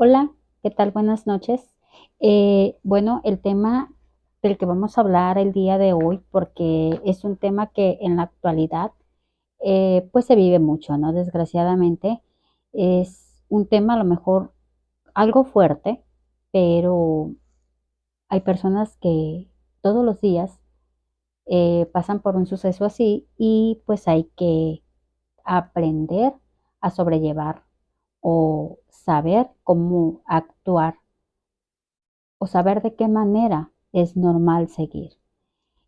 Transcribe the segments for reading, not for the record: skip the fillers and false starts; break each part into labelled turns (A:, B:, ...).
A: Hola, ¿qué tal? Buenas noches. Bueno, el tema del que vamos a hablar el día de hoy, porque es un tema que en la actualidad pues se vive mucho, ¿no? Desgraciadamente es un tema a lo mejor algo fuerte, pero hay personas que todos los días pasan por un suceso así y pues hay que aprender a sobrellevar o saber cómo actuar o saber de qué manera es normal seguir.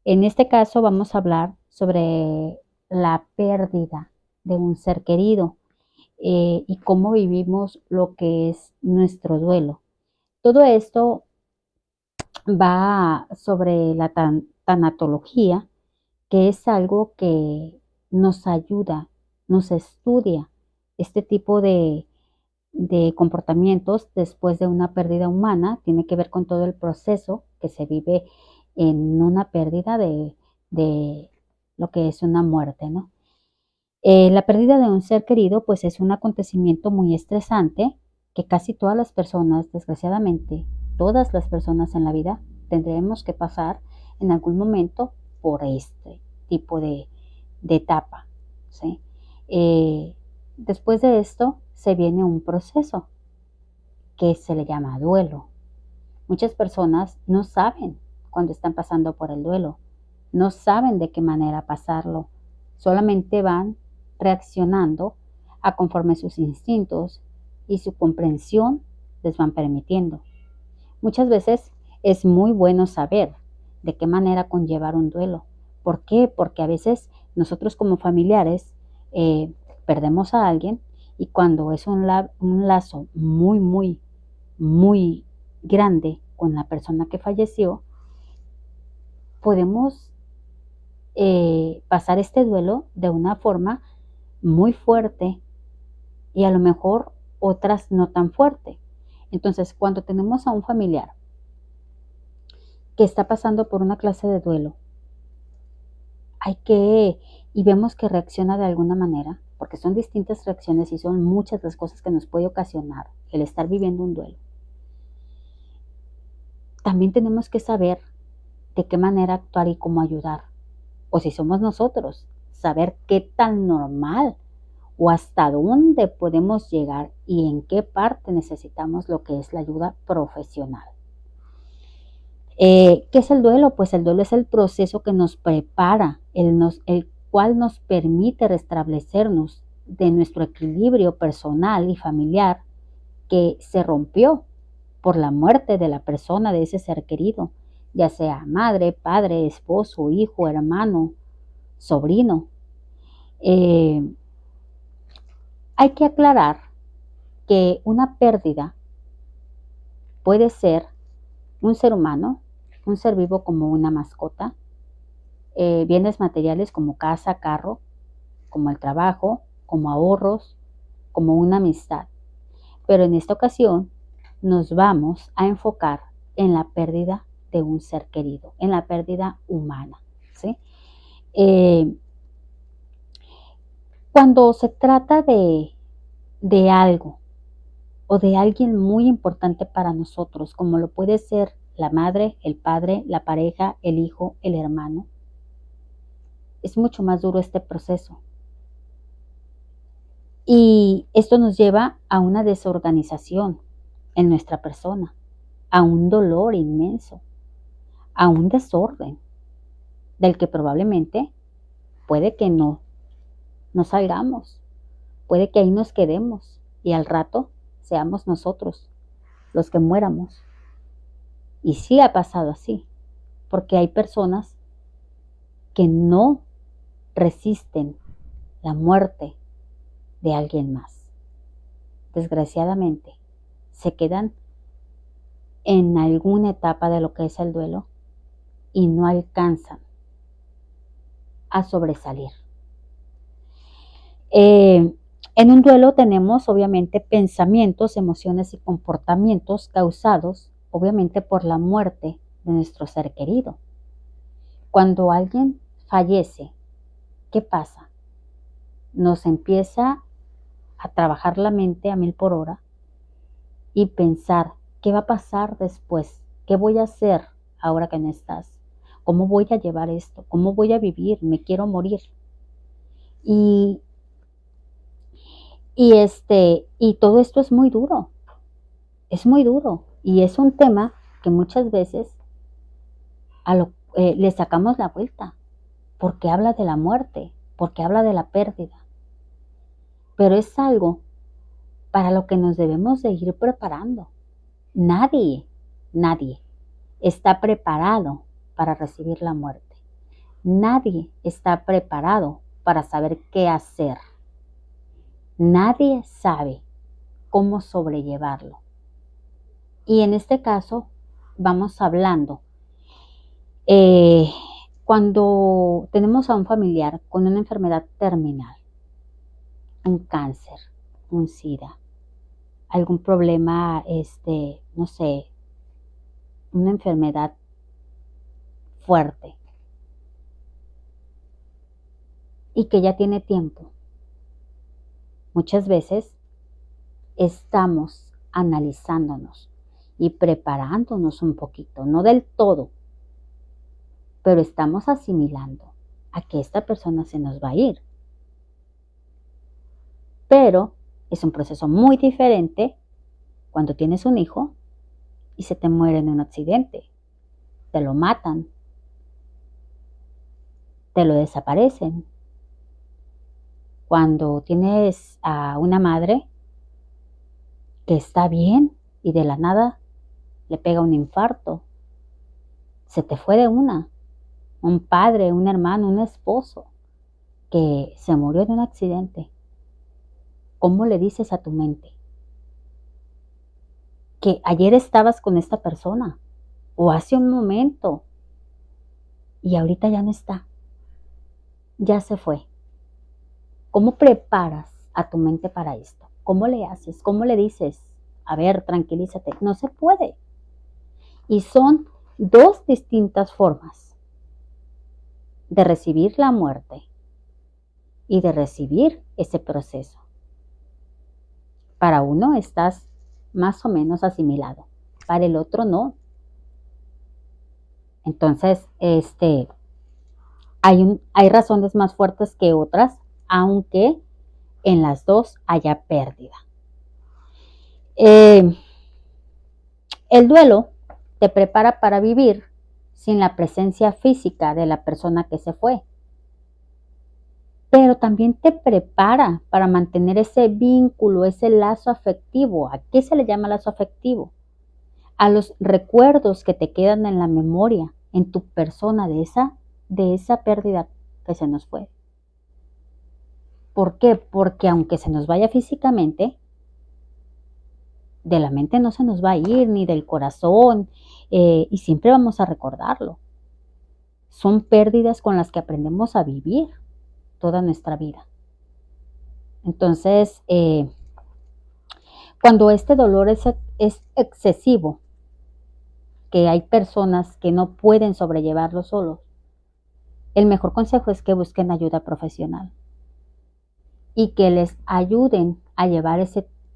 A: En este caso vamos a hablar sobre la pérdida de un ser querido y cómo vivimos lo que es nuestro duelo. Todo esto va sobre la tanatología, que es algo que nos ayuda, nos estudia este tipo de comportamientos después de una pérdida humana, tiene que ver con todo el proceso que se vive en una pérdida de lo que es una muerte, ¿no? La pérdida de un ser querido, pues es un acontecimiento muy estresante que casi todas las personas, desgraciadamente, todas las personas en la vida tendremos que pasar en algún momento por este tipo de etapa, ¿sí? Después de esto se viene un proceso que se le llama duelo. Muchas personas no saben cuando están pasando por el duelo, no saben de qué manera pasarlo, solamente van reaccionando a conforme sus instintos y su comprensión les van permitiendo. Muchas veces es muy bueno saber de qué manera conllevar un duelo. ¿Por qué? Porque a veces nosotros como familiares perdemos a alguien y cuando es un lazo muy grande con la persona que falleció, podemos pasar este duelo de una forma muy fuerte y a lo mejor otras no tan fuerte. Entonces, cuando tenemos a un familiar que está pasando por una clase de duelo, hay que, y vemos que reacciona de alguna manera, porque son distintas reacciones y son muchas las cosas que nos puede ocasionar el estar viviendo un duelo. También tenemos que saber de qué manera actuar y cómo ayudar. O si somos nosotros, saber qué tan normal o hasta dónde podemos llegar y en qué parte necesitamos lo que es la ayuda profesional. ¿Qué es el duelo? Pues el duelo es el proceso que nos prepara, el cual nos permite restablecernos de nuestro equilibrio personal y familiar que se rompió por la muerte de la persona, de ese ser querido, ya sea madre, padre, esposo, hijo, hermano, sobrino. Eh, Hay que aclarar que una pérdida puede ser un ser humano, un ser vivo como una mascota, bienes materiales como casa, carro, como el trabajo, como ahorros, como una amistad. Pero en esta ocasión nos vamos a enfocar en la pérdida de un ser querido, en la pérdida humana, ¿sí? Eh, Cuando se trata de algo o de alguien muy importante para nosotros, como lo puede ser la madre, el padre, la pareja, el hijo, el hermano, es mucho más duro este proceso. Y esto nos lleva a una desorganización en nuestra persona, a un dolor inmenso, a un desorden del que probablemente puede que no salgamos, puede que ahí nos quedemos y al rato seamos nosotros los que muéramos. Y sí ha pasado así, porque hay personas que no resisten la muerte de alguien más. Desgraciadamente, se quedan en alguna etapa de lo que es el duelo y no alcanzan a sobresalir. En un duelo tenemos obviamente pensamientos, emociones y comportamientos causados obviamente por la muerte de nuestro ser querido. Cuando alguien fallece, ¿qué pasa? Nos empieza a trabajar la mente a 1000 por hora y pensar, ¿qué va a pasar después? ¿Qué voy a hacer ahora que no estás? ¿Cómo voy a llevar esto? ¿Cómo voy a vivir? Me quiero morir. Y, y todo esto es muy duro. Y es un tema que muchas veces le sacamos la vuelta, porque habla de la muerte, porque habla de la pérdida. Pero es algo para lo que nos debemos de ir preparando. Nadie está preparado para recibir la muerte. Nadie está preparado para saber qué hacer. Nadie sabe cómo sobrellevarlo. Y en este caso vamos hablando cuando tenemos a un familiar con una enfermedad terminal, un cáncer, un SIDA, algún problema, no sé, una enfermedad fuerte y que ya tiene tiempo. Muchas veces estamos analizándonos y preparándonos un poquito, no del todo, pero estamos asimilando a que esta persona se nos va a ir. Pero es un proceso muy diferente cuando tienes un hijo y se te muere en un accidente, te lo matan, te lo desaparecen. Cuando tienes a una madre que está bien y de la nada le pega un infarto, se te fue de una. Un padre, un hermano, un esposo que se murió en un accidente. ¿Cómo le dices a tu mente que ayer estabas con esta persona o hace un momento y ahorita ya no está? Ya se fue. ¿Cómo preparas a tu mente para esto? ¿Cómo le haces? ¿Cómo le dices? A ver, tranquilízate. No se puede. Y son dos distintas formas de recibir la muerte y de recibir ese proceso. Para uno estás más o menos asimilado, para el otro no. Entonces, hay razones más fuertes que otras, aunque en las dos haya pérdida. El duelo te prepara para vivir sin la presencia física de la persona que se fue, pero también te prepara para mantener ese vínculo, ese lazo afectivo. ¿A qué se le llama lazo afectivo? A los recuerdos que te quedan en la memoria, en tu persona de esa pérdida que se nos fue. ¿Por qué? Porque aunque se nos vaya físicamente, de la mente no se nos va a ir, ni del corazón, y siempre vamos a recordarlo. Son pérdidas con las que aprendemos a vivir toda nuestra vida. Entonces, cuando este dolor es excesivo, que hay personas que no pueden sobrellevarlo solos, el mejor consejo es que busquen ayuda profesional y que les ayuden a llevar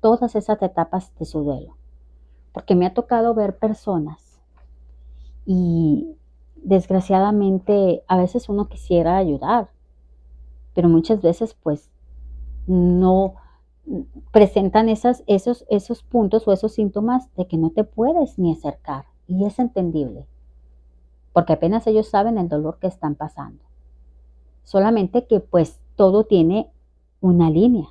A: todas esas etapas de su duelo. Porque me ha tocado ver personas y desgraciadamente a veces uno quisiera ayudar, pero muchas veces pues no presentan esos puntos o esos síntomas de que no te puedes ni acercar. Y es entendible, porque apenas ellos saben el dolor que están pasando. Solamente que pues todo tiene una línea.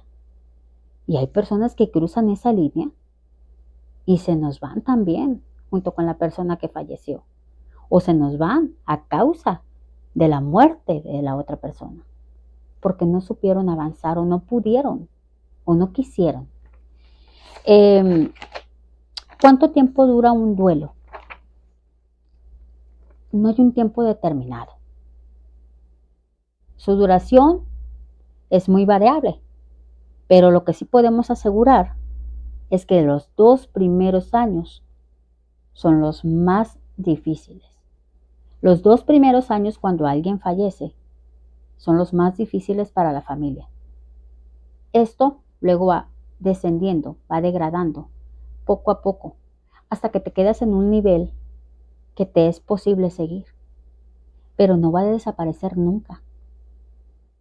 A: Y hay personas que cruzan esa línea y se nos van también junto con la persona que falleció. O se nos van a causa de la muerte de la otra persona. Porque no supieron avanzar o no pudieron o no quisieron. ¿Cuánto tiempo dura un duelo? No hay un tiempo determinado. Su duración es muy variable, pero lo que sí podemos asegurar es que los 2 primeros años son los más difíciles. Los 2 primeros años cuando alguien fallece son los más difíciles para la familia. Esto luego va descendiendo, va degradando poco a poco, hasta que te quedas en un nivel que te es posible seguir, pero no va a desaparecer nunca.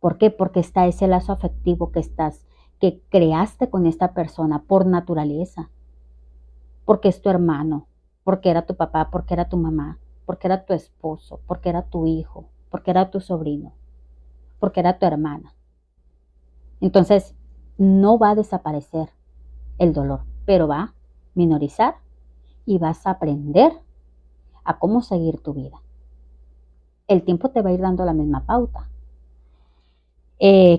A: ¿Por qué? Porque está ese lazo afectivo que creaste con esta persona por naturaleza, porque es tu hermano, porque era tu papá, porque era tu mamá, porque era tu esposo, porque era tu hijo, porque era tu sobrino, porque era tu hermana. Entonces, no va a desaparecer el dolor, pero va a minorizar y vas a aprender a cómo seguir tu vida. El tiempo te va a ir dando la misma pauta.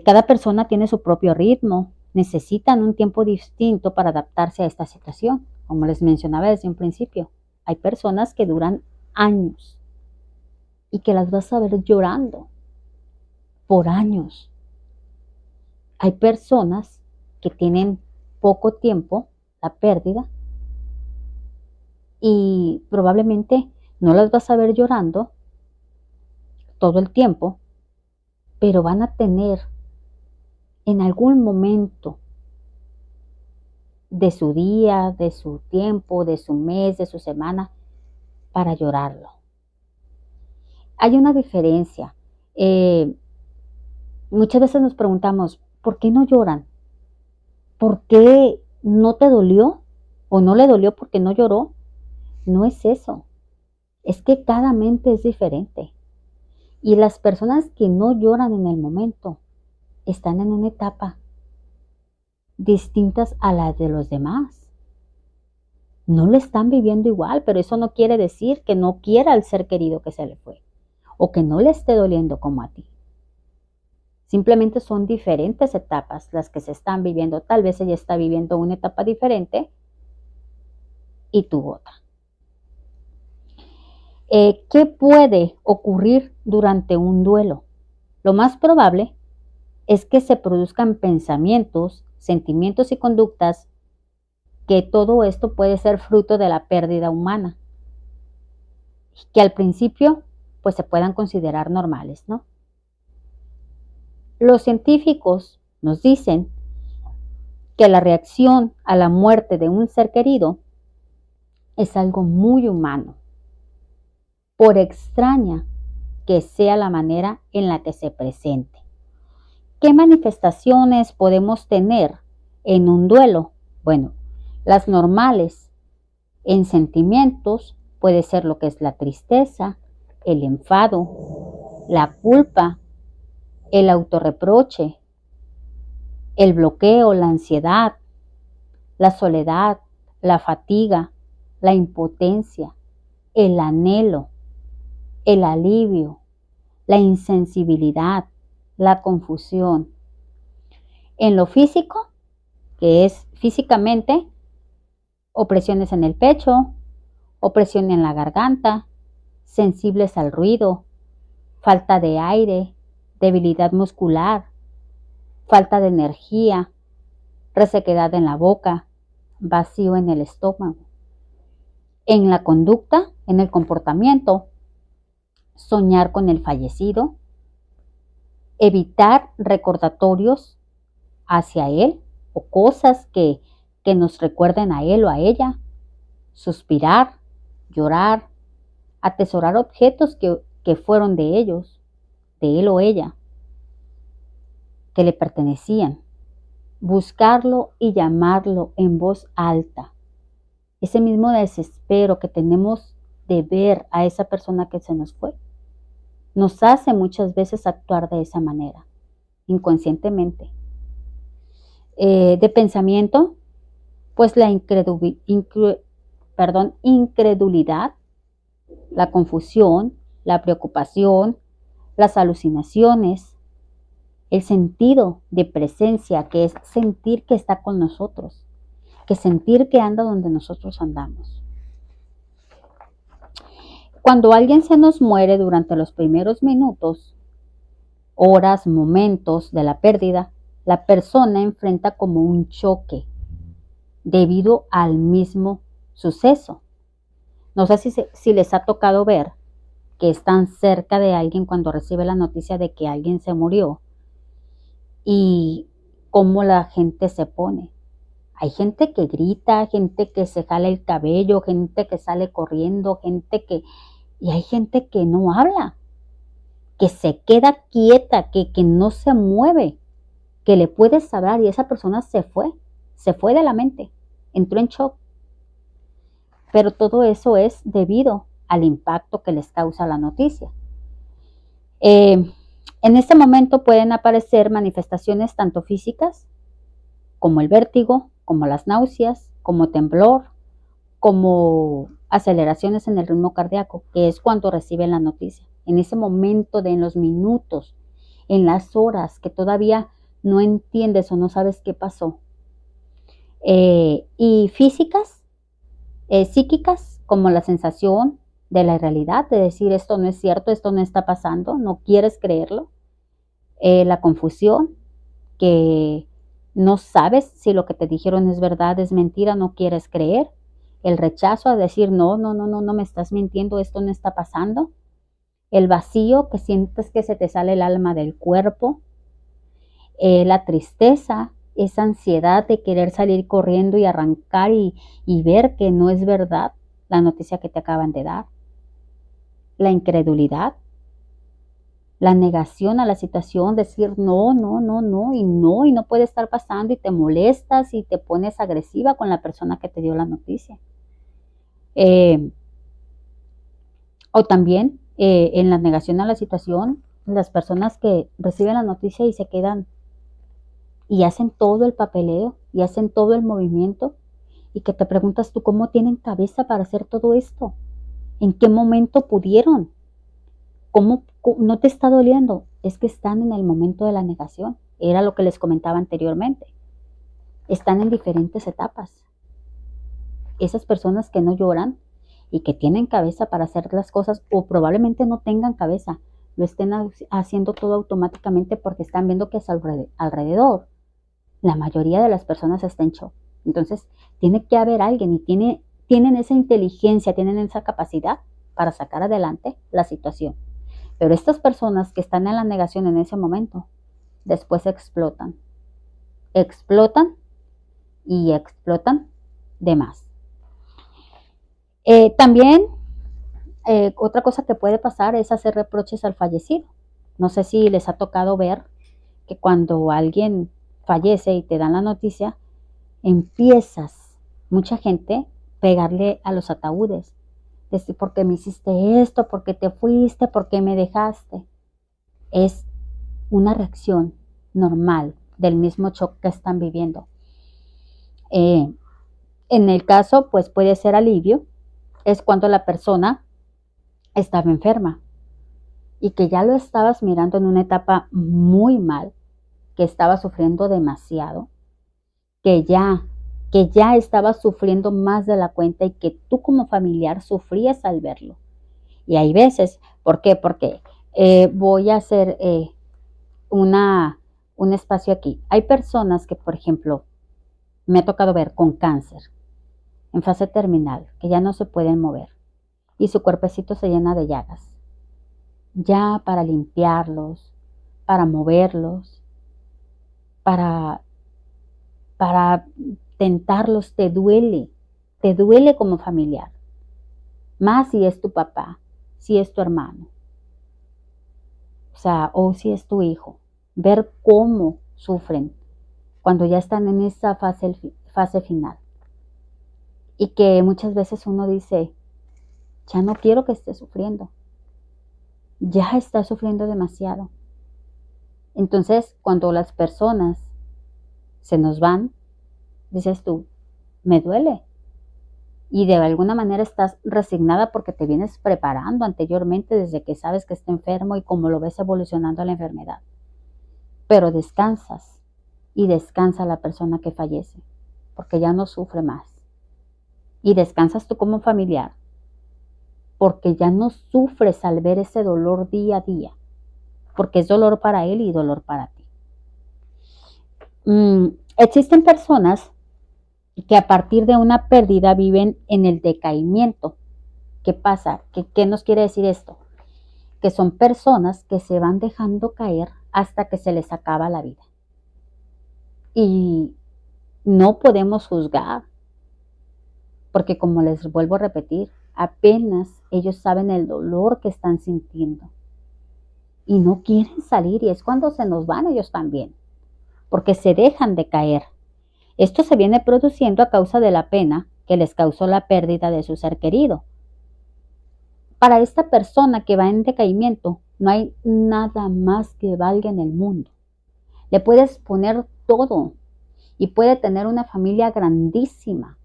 A: Cada persona tiene su propio ritmo, necesitan un tiempo distinto para adaptarse a esta situación. Como les mencionaba desde un principio, hay personas que duran años y que las vas a ver llorando por años. Hay personas que tienen poco tiempo, la pérdida, y probablemente no las vas a ver llorando todo el tiempo, pero van a tener en algún momento de su día, de su tiempo, de su mes, de su semana, para llorarlo. Hay una diferencia. Muchas veces nos preguntamos, ¿por qué no lloran? ¿Por qué no te dolió? ¿O no le dolió porque no lloró? No es eso. Es que cada mente es diferente. Y las personas que no lloran en el momento están en una etapa distintas a las de los demás. No lo están viviendo igual, pero eso no quiere decir que no quiera al ser querido que se le fue o que no le esté doliendo como a ti. Simplemente son diferentes etapas las que se están viviendo. Tal vez ella está viviendo una etapa diferente y tú otra. ¿Qué puede ocurrir durante un duelo? Lo más probable es que se produzcan pensamientos, sentimientos y conductas que todo esto puede ser fruto de la pérdida humana, que al principio pues se puedan considerar normales, ¿no? Los científicos nos dicen que la reacción a la muerte de un ser querido es algo muy humano, por extraña que sea la manera en la que se presente. ¿Qué manifestaciones podemos tener en un duelo? Bueno, las normales en sentimientos puede ser lo que es la tristeza, el enfado, la culpa, el autorreproche, el bloqueo, la ansiedad, la soledad, la fatiga, la impotencia, el anhelo, el alivio, la insensibilidad, la confusión. En lo físico, que es físicamente, opresiones en el pecho, opresión en la garganta, sensibles al ruido, falta de aire, debilidad muscular, falta de energía, resequedad en la boca, vacío en el estómago. En la conducta, en el comportamiento, soñar con el fallecido, evitar recordatorios hacia él o cosas que nos recuerden a él o a ella, suspirar, llorar, atesorar objetos que fueron de ellos, de él o ella, que le pertenecían, buscarlo y llamarlo en voz alta. Ese mismo desespero que tenemos de ver a esa persona que se nos fue, nos hace muchas veces actuar de esa manera, inconscientemente. De pensamiento, pues la incredulidad, la confusión, la preocupación, las alucinaciones, el sentido de presencia, que es sentir que está con nosotros, que sentir que anda donde nosotros andamos. Cuando alguien se nos muere durante los primeros minutos, horas, momentos de la pérdida, la persona enfrenta como un choque debido al mismo suceso. No sé si les ha tocado ver que están cerca de alguien cuando recibe la noticia de que alguien se murió y cómo la gente se pone. Hay gente que grita, gente que se jala el cabello, gente que sale corriendo, y hay gente que no habla, que se queda quieta, que no se mueve, que le puedes hablar y esa persona se fue de la mente, entró en shock. Pero todo eso es debido al impacto que les causa la noticia. En este momento pueden aparecer manifestaciones tanto físicas como el vértigo, como las náuseas, como temblor, como aceleraciones en el ritmo cardíaco, que es cuando reciben la noticia. En ese momento en los minutos, en las horas que todavía no entiendes o no sabes qué pasó. Y físicas, psíquicas, como la sensación de la irrealidad, de decir esto no es cierto, esto no está pasando, no quieres creerlo. La confusión, que no sabes si lo que te dijeron es verdad, es mentira, no quieres creer. El rechazo a decir no me estás mintiendo, esto no está pasando. El vacío, que sientes que se te sale el alma del cuerpo. La tristeza, esa ansiedad de querer salir corriendo y arrancar y ver que no es verdad la noticia que te acaban de dar. La incredulidad, la negación a la situación, decir y no puede estar pasando y te molestas y te pones agresiva con la persona que te dio la noticia. O también en la negación a la situación, las personas que reciben la noticia y se quedan y hacen todo el papeleo y hacen todo el movimiento y que te preguntas tú cómo tienen cabeza para hacer todo esto, en qué momento pudieron. ¿Cómo no te está doliendo? Es que están en el momento de la negación. Era lo que les comentaba anteriormente. Están en diferentes etapas. Esas personas que no lloran y que tienen cabeza para hacer las cosas o probablemente no tengan cabeza, lo estén haciendo todo automáticamente porque están viendo que es alrededor. La mayoría de las personas está en shock. Entonces, tiene que haber alguien y tienen esa inteligencia, tienen esa capacidad para sacar adelante la situación. Pero estas personas que están en la negación en ese momento, después explotan. Explotan y explotan de más. También otra cosa que puede pasar es hacer reproches al fallecido. No sé si les ha tocado ver que cuando alguien fallece y te dan la noticia, empiezas, mucha gente, pegarle a los ataúdes. Decir, ¿por qué me hiciste esto? ¿Por qué te fuiste? ¿Por qué me dejaste? Es una reacción normal del mismo shock que están viviendo. En el caso, pues puede ser alivio, es cuando la persona estaba enferma y que ya lo estabas mirando en una etapa muy mal, que estaba sufriendo demasiado, que ya estaba sufriendo más de la cuenta y que tú como familiar sufrías al verlo. Y hay veces, ¿por qué? Porque voy a hacer un espacio aquí. Hay personas que, por ejemplo, me ha tocado ver con cáncer en fase terminal, que ya no se pueden mover y su cuerpecito se llena de llagas. Ya para limpiarlos, para moverlos, para tentarlos, te duele como familiar. Más si es tu papá, si es tu hermano, o sea, o si es tu hijo. Ver cómo sufren cuando ya están en esa fase final. Y que muchas veces uno dice, ya no quiero que esté sufriendo. Ya está sufriendo demasiado. Entonces, cuando las personas se nos van, dices tú, me duele. Y de alguna manera estás resignada porque te vienes preparando anteriormente desde que sabes que está enfermo y cómo lo ves evolucionando la enfermedad. Pero descansas y descansa la persona que fallece porque ya no sufre más. Y descansas tú como familiar porque ya no sufres al ver ese dolor día a día, porque es dolor para él y dolor para ti. Existen personas que a partir de una pérdida viven en el decaimiento. ¿Qué pasa? ¿Qué nos quiere decir esto? Que son personas que se van dejando caer hasta que se les acaba la vida. Y No podemos juzgar, porque como les vuelvo a repetir, apenas ellos saben el dolor que están sintiendo y no quieren salir, y es cuando se nos van ellos también, porque se dejan de caer. Esto se viene produciendo a causa de la pena que les causó la pérdida de su ser querido. Para esta persona que va en decaimiento, no hay nada más que valga en el mundo. Le puedes poner todo y puede tener una familia grandísima,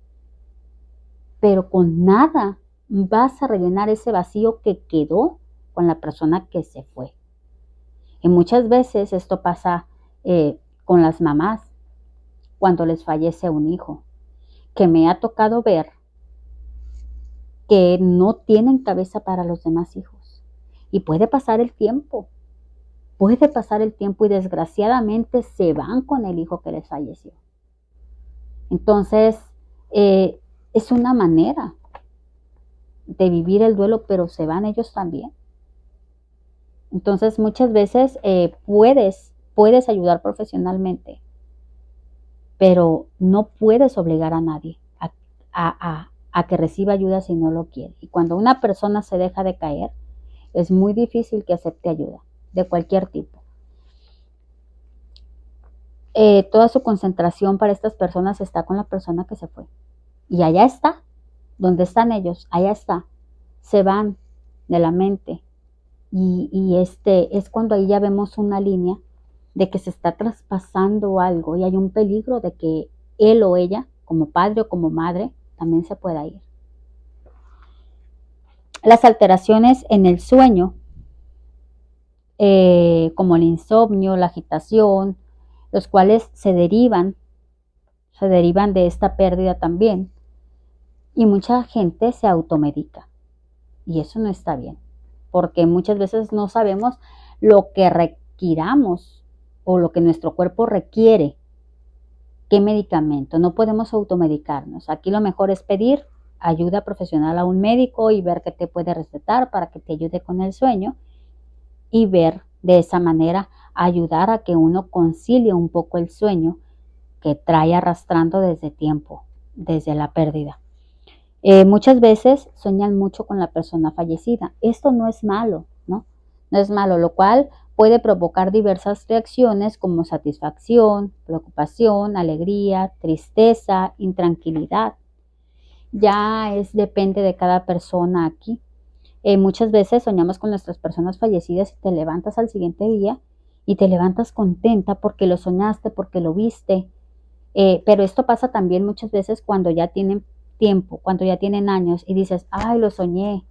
A: pero con nada vas a rellenar ese vacío que quedó con la persona que se fue. Y muchas veces esto pasa con las mamás cuando les fallece un hijo, que me ha tocado ver que no tienen cabeza para los demás hijos. Y puede pasar el tiempo y desgraciadamente se van con el hijo que les falleció. Entonces, es una manera de vivir el duelo, pero se van ellos también. Entonces, muchas veces puedes ayudar profesionalmente, pero no puedes obligar a nadie a que reciba ayuda si no lo quiere. Y cuando una persona se deja de caer, es muy difícil que acepte ayuda de cualquier tipo. Toda su concentración para estas personas está con la persona que se fue. Y allá está, donde están ellos, allá está. Se van de la mente. Y es cuando ahí ya vemos una línea de que se está traspasando algo y hay un peligro de que él o ella, como padre o como madre, también se pueda ir. Las alteraciones en el sueño, como el insomnio, la agitación, los cuales se derivan de esta pérdida también. Y mucha gente se automedica. Y eso no está bien, porque muchas veces no sabemos lo que requiramos o lo que nuestro cuerpo requiere. ¿Qué medicamento? No podemos automedicarnos. Aquí lo mejor es pedir ayuda profesional a un médico y ver qué te puede recetar para que te ayude con el sueño y ver de esa manera ayudar a que uno concilie un poco el sueño que trae arrastrando desde tiempo, desde la pérdida. Muchas veces sueñan mucho con la persona fallecida. Esto no es malo, ¿no? No es malo, lo cual puede provocar diversas reacciones como satisfacción, preocupación, alegría, tristeza, intranquilidad. Ya depende de cada persona aquí. Muchas veces soñamos con nuestras personas fallecidas y te levantas al siguiente día y te levantas contenta porque lo soñaste, porque lo viste. Pero esto pasa también muchas veces cuando ya tienen tiempo, cuando ya tienen años y dices, ay, lo soñé.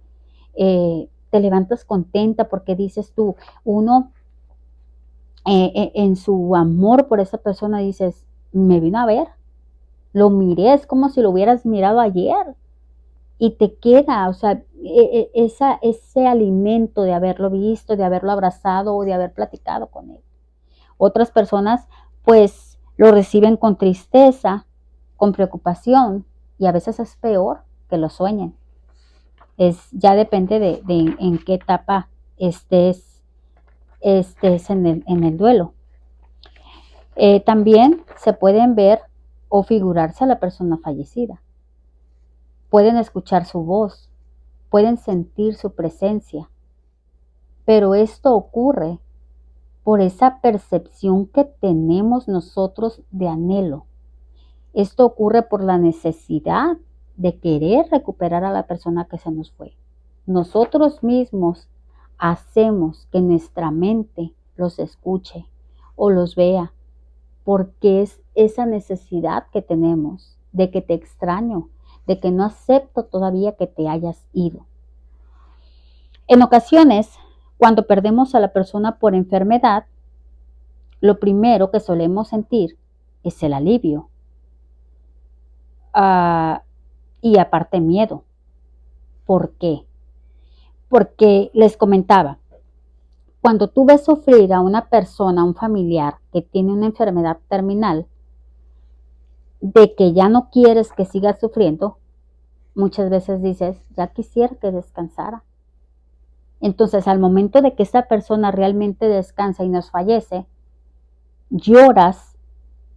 A: Te levantas contenta porque dices tú, uno en su amor por esa persona dices, me vino a ver, lo miré, es como si lo hubieras mirado ayer y te queda, o sea, ese alimento de haberlo visto, de haberlo abrazado o de haber platicado con él. Otras personas pues lo reciben con tristeza, con preocupación y a veces es peor que lo sueñen. Ya depende de en qué etapa estés en el duelo. También se pueden ver o figurarse a la persona fallecida. Pueden escuchar su voz, pueden sentir su presencia, pero esto ocurre por esa percepción que tenemos nosotros de anhelo. Esto ocurre por la necesidad de querer recuperar a la persona que se nos fue. Nosotros mismos hacemos que nuestra mente los escuche o los vea, porque es esa necesidad que tenemos de que te extraño, de que no acepto todavía que te hayas ido. En ocasiones, cuando perdemos a la persona por enfermedad, lo primero que solemos sentir es el alivio. Y aparte miedo. ¿Por qué? Porque les comentaba, cuando tú ves sufrir a una persona, a un familiar que tiene una enfermedad terminal, de que ya no quieres que siga sufriendo, muchas veces dices, ya quisiera que descansara. Entonces, al momento de que esa persona realmente descansa y nos fallece, lloras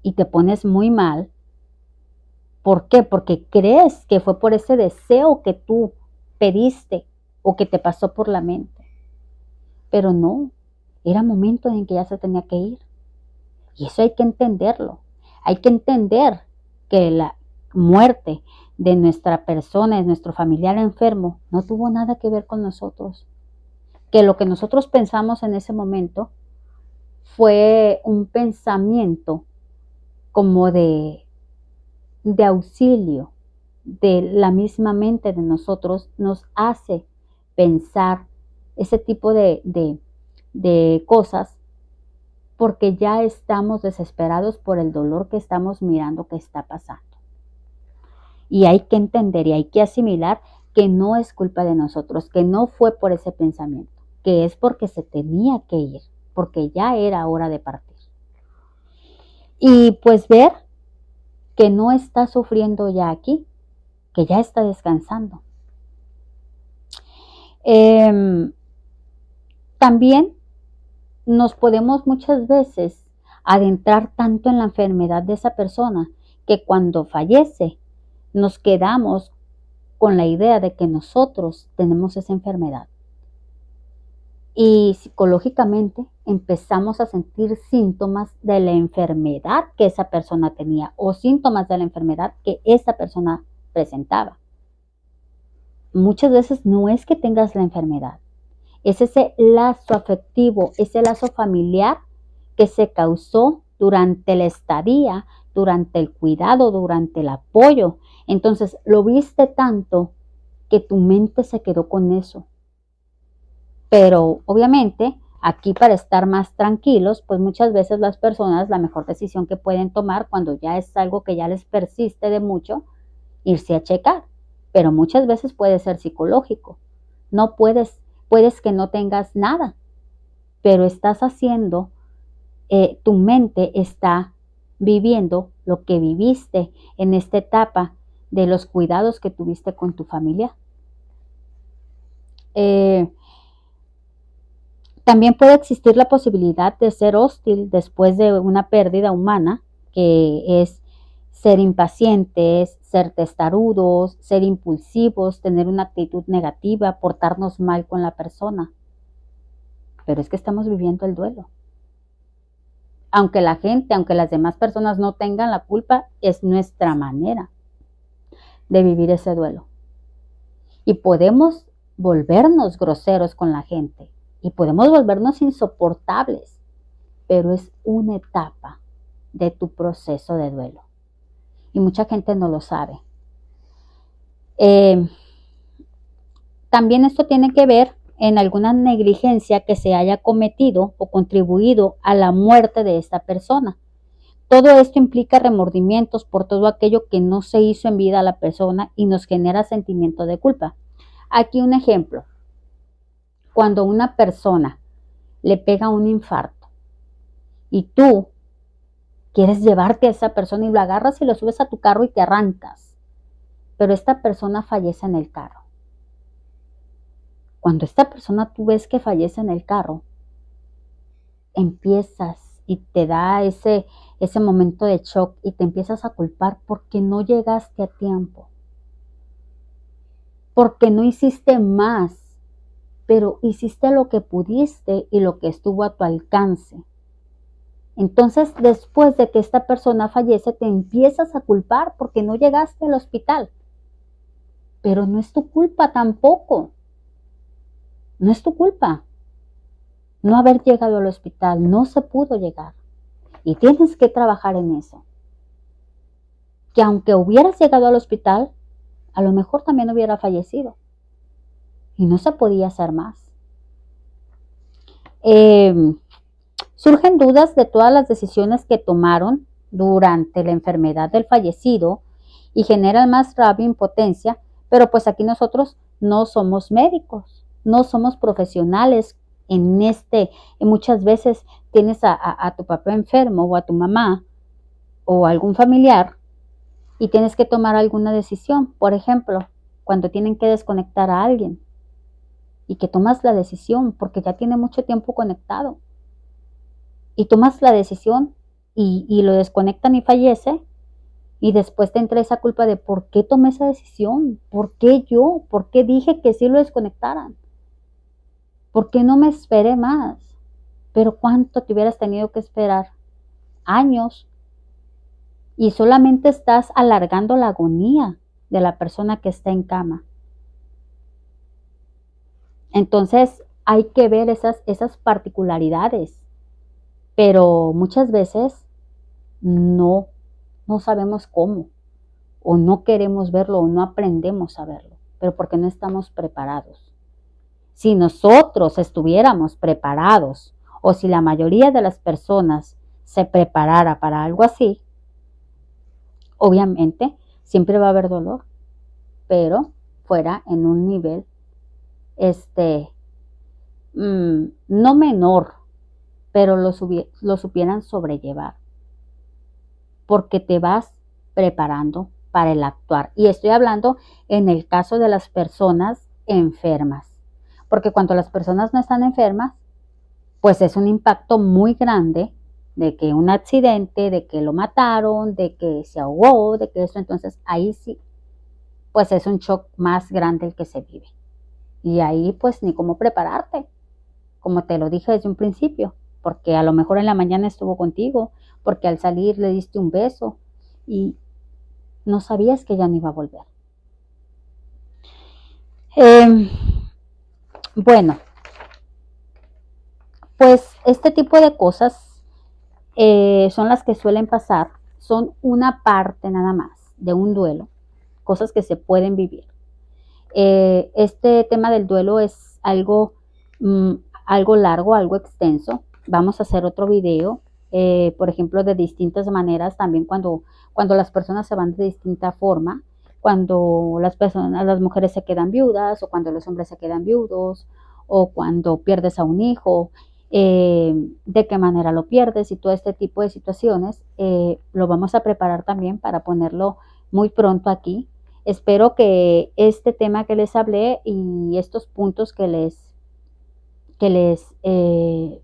A: y te pones muy mal ¿Por qué? Porque crees que fue por ese deseo que tú pediste o que te pasó por la mente. Pero no, era momento en que ya se tenía que ir. Y eso hay que entenderlo. Hay que entender que la muerte de nuestra persona, de nuestro familiar enfermo, no tuvo nada que ver con nosotros. Que lo que nosotros pensamos en ese momento fue un pensamiento como de auxilio de la misma mente de nosotros, nos hace pensar ese tipo de cosas porque ya estamos desesperados por el dolor que estamos mirando que está pasando. Y hay que entender y hay que asimilar que no es culpa de nosotros, que no fue por ese pensamiento, que es porque se tenía que ir, porque ya era hora de partir. Y pues ver que no está sufriendo ya aquí, que ya está descansando. También nos podemos muchas veces adentrar tanto en la enfermedad de esa persona que cuando fallece nos quedamos con la idea de que nosotros tenemos esa enfermedad. Y psicológicamente empezamos a sentir síntomas de la enfermedad que esa persona tenía o síntomas de la enfermedad que esa persona presentaba. Muchas veces no es que tengas la enfermedad, es ese lazo afectivo, ese lazo familiar que se causó durante la estadía, durante el cuidado, durante el apoyo. Entonces lo viste tanto que tu mente se quedó con eso. Pero obviamente aquí para estar más tranquilos, pues muchas veces las personas la mejor decisión que pueden tomar cuando ya es algo que ya les persiste de mucho, irse a checar. Pero muchas veces puede ser psicológico. No puedes que no tengas nada, pero estás haciendo, tu mente está viviendo lo que viviste en esta etapa de los cuidados que tuviste con tu familia. También puede existir la posibilidad de ser hostil después de una pérdida humana, que es ser impacientes, ser testarudos, ser impulsivos, tener una actitud negativa, portarnos mal con la persona. Pero es que estamos viviendo el duelo. Aunque la gente, aunque las demás personas no tengan la culpa, es nuestra manera de vivir ese duelo. Y podemos volvernos groseros con la gente y podemos volvernos insoportables, pero es una etapa de tu proceso de duelo. Y mucha gente no lo sabe. También esto tiene que ver en alguna negligencia que se haya cometido o contribuido a la muerte de esta persona. Todo esto implica remordimientos por todo aquello que no se hizo en vida a la persona y nos genera sentimiento de culpa. Aquí un ejemplo. Cuando una persona le pega un infarto y tú quieres llevarte a esa persona y lo agarras y lo subes a tu carro y te arrancas, pero esta persona fallece en el carro. Cuando esta persona tú ves que fallece en el carro, empiezas y te da ese momento de shock y te empiezas a culpar porque no llegaste a tiempo, porque no hiciste más, pero hiciste lo que pudiste y lo que estuvo a tu alcance. Entonces, después de que esta persona fallece, te empiezas a culpar porque no llegaste al hospital. Pero no es tu culpa tampoco. No es tu culpa no haber llegado al hospital. No se pudo llegar. Y tienes que trabajar en eso. Que aunque hubieras llegado al hospital, a lo mejor también hubiera fallecido. Y no se podía hacer más. Surgen dudas de todas las decisiones que tomaron durante la enfermedad del fallecido y generan más rabia e impotencia, pero pues aquí nosotros no somos médicos, no somos profesionales muchas veces tienes a tu papá enfermo o a tu mamá o algún familiar y tienes que tomar alguna decisión, por ejemplo, cuando tienen que desconectar a alguien y que tomas la decisión porque ya tiene mucho tiempo conectado. Y tomas la decisión y lo desconectan y fallece Y después te entra esa culpa de por qué tomé esa decisión, por qué yo, por qué dije que sí lo desconectaran, por qué no me esperé más. Pero ¿cuánto te hubieras tenido que esperar? Años. Y solamente estás alargando la agonía de la persona que está en cama. Entonces hay que ver esas particularidades, pero muchas veces no, no sabemos cómo, o no queremos verlo, o no aprendemos a verlo, pero porque no estamos preparados. Si nosotros estuviéramos preparados, o si la mayoría de las personas se preparara para algo así, obviamente siempre va a haber dolor, pero fuera en un nivel, no menor, pero lo supieran sobrellevar, porque te vas preparando para el actuar. Y estoy hablando en el caso de las personas enfermas, porque cuando las personas no están enfermas, pues es un impacto muy grande de que un accidente, de que lo mataron, de que se ahogó, de que eso, entonces ahí sí, pues es un shock más grande el que se vive. Y ahí pues ni cómo prepararte, como te lo dije desde un principio, porque a lo mejor en la mañana estuvo contigo, porque al salir le diste un beso y no sabías que ya no iba a volver. Eh, bueno, pues este tipo de cosas son las que suelen pasar, son una parte nada más de un duelo, cosas que se pueden vivir. Este tema del duelo es algo largo, algo extenso. Vamos a hacer otro video, por ejemplo, de distintas maneras, también cuando las personas se van de distinta forma, cuando las mujeres se quedan viudas, o cuando los hombres se quedan viudos, o cuando pierdes a un hijo, de qué manera lo pierdes y todo este tipo de situaciones, lo vamos a preparar también para ponerlo muy pronto aquí. Espero que este tema que les hablé y estos puntos que les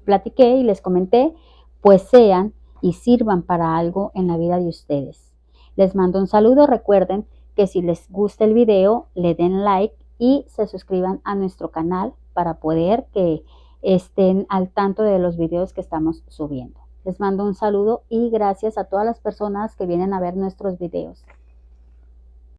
A: platiqué y les comenté, pues sean y sirvan para algo en la vida de ustedes. Les mando un saludo. Recuerden que si les gusta el video, le den like y se suscriban a nuestro canal para poder que estén al tanto de los videos que estamos subiendo. Les mando un saludo y gracias a todas las personas que vienen a ver nuestros videos.